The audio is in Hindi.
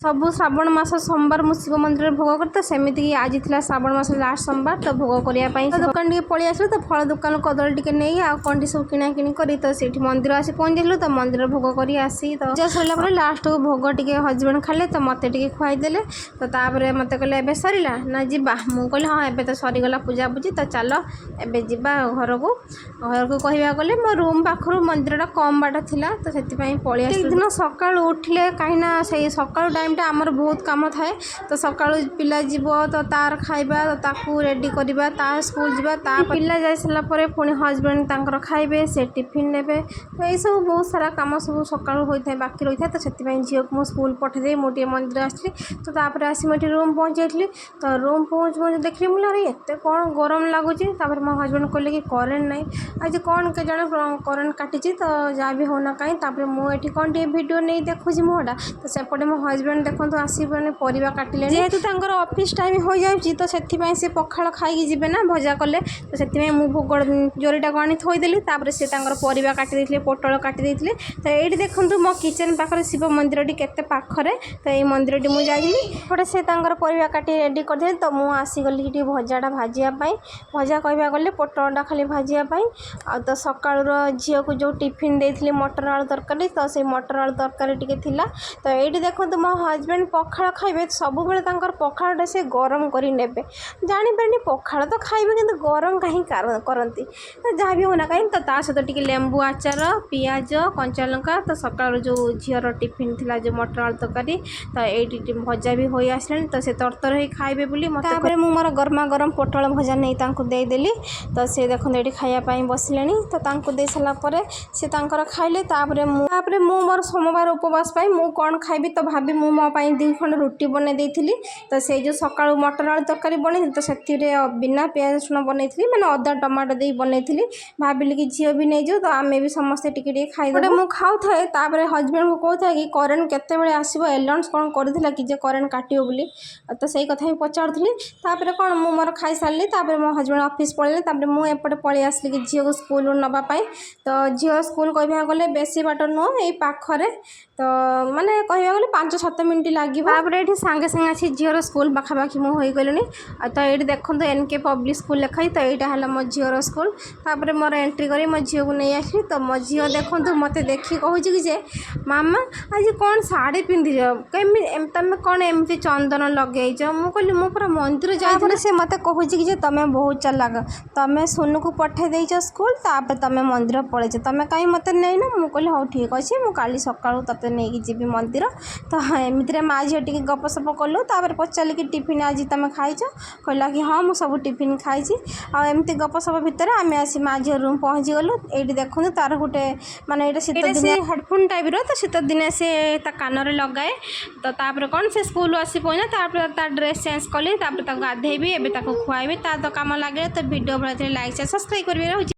सबु श्रावण मास सोमवार मु शिव मंदिर भोग करते सेमती आज थी श्रावण मास लास्ट सोमवार तो भोग करने दुकान टे पलि आस तो फल दुकान कदली टे नहीं आ कौन सब किना कि तो से मंदिर आसी पहुँचलु तो मंदिर भोग कर आसी तो पूजा सरला लास्ट को भोग टे हजबैंड खाले तो मत खुआईदे तो तापर मत कहले एबे सरला ना जीवा मु कहली हाँ एबे तो सरीगला पूजा पूजी तो चल एबे जीवा घर को कहवा गले मो रूम पाखर मंदिर कम बाट था तो से पलि आस दिन सका उठिले कहीं सका टाइम आमर बहुत कम थाए तो सका पिला जीव तो तार खाइबा तो ताकू रेडी करवा तार स्कूल जावा ता पिला जाई सारा पुणी हजबैंड तांकर खाइबे से टिफिन नेबे तो ये सब बहुत सारा काम सब सका होता है बाकी रही है तो से झील को स्कूल पठे मुझे मंदिर आसली तो तापर आसी मुझे रूम पहुँच जाइली तो रूम पहुँच पहुँच देखली मुझे एत कौन गरम लगुच मो हजबैंड कहले कि करेन्ट ना आज कौन के जन करेन्ट काटी तो जहाँ भी होना कहीं मुझे कौन टे भिड नहीं देखुची मुहटा तो सेपटे मो हजबैंड देखो आसने परिवा काटिले जेहेतु ऑफिस टाइम हो जाए तो से पखाड़ खाई जी ना भजा कले तो से भोग जोरीटा को आनी थोदेली से परिवा काटी पोटल काटी तो ये देखो मो किचन पाखे शिव मंदिर केते पाखरे तो ये मंदिर मुझे जाइली से परिवा काटी रेडी कर तो मुझे आसीगली भजाटा भाजापी भजा कहवा गले पोटलटा खाली भाजापी आ तो सका झील को जो टिफिन देती मटर आलू तरकारी तो से मटर आलू तरकारी टी तो ये देखो मो हजबैंड पखाड़ खाइबे सब बेले पखाड़ा से गरम करने जापारे पखाड़ तो खाइबे कि गरम कहीं करती जहाँ भी होना कहीं तो सहित टी लेंबू आचार पियाज कंचा लंका तो सका जो झीर टिफिन थिला जो मटर आलू तरकारी तो ये भजा भी हो आसला तो से तरतर हो खाइबे बोली मत मोर गरमा गरम पोटल भजा नहीं देदेली तो से देखो ये खायापी बसिले तो दे सारापर से खाइले मोर सोमवार उपवास मु कौन खाइबी तो भाभी मु मो दी खंड रुटी बन देती तो से जो सका मटर आलू तरकारी बन तो से बिना प्याज रसुण बन मैंने अदा टमाटो दे बन भाविली कि झील भी नहीं जाऊ तो आम भी समस्ते टी खाई मुझे खाऊ थाए हजबैंड को कहता कि करेन्ट केते आसो एलाउंस कौन करथिला कि जे करेन्ट काटियो बोली तो सही कथा ही पचारूली कौन मु मोर खाई सारे मो हजबैंड ऑफिस पलैले मुझे पलि आसली कि झील को स्कूल नापी तो झील स्कूल कहवा गले बेसी बाट नुह ये पाखरे तो माने कहवा गले 5-7 मिनट लगे ये सांगे सांगे आसी झीर स्कूल पाखापाखि मुझे गलि तो ये देखो एनके पब्लिक स्कूल लिखाई तो यहाँ है मो झीर स्कूल तापर मोर एंट्री कर मो झील को नहीं आसली तो मो झील देखो मत देखी कहूँ कि मामा आज कौन शाढ़ी पिंधि तुम कौन एमती चंदन लगे मुझे मु पूरा मंदिर जाए से मत कहूँ कि तुम बहुत चालाक तुम सोनू को पठे देच स्कूल तापर तुम मंदिर पलैच तुम कहीं मत नहीं ना मुझे कहली हाँ ठीक अच्छे मुझे सका ते नहीं जी मंदिर तो एमती माँ झील टी गपसप कलु तापर पचारि कि टिफिन आज तुम खाई कहला कि हाँ मुझे सब टिफिन खाई आमती गपसप भितर आम आसी माँ झील रूम पहुँची गलु ये देखो तार गोटे माने ये शीत दिन हेडफोन टाइप तो शीत दिन से कान में लगाए तो तापर कौन से स्कूल आसी पहुँचा ड्रेस चेंज कली गाधेबी एवं खुआबी तो कम लगे तो वीडियो भले लाइक सब्सक्राइब करेंगे।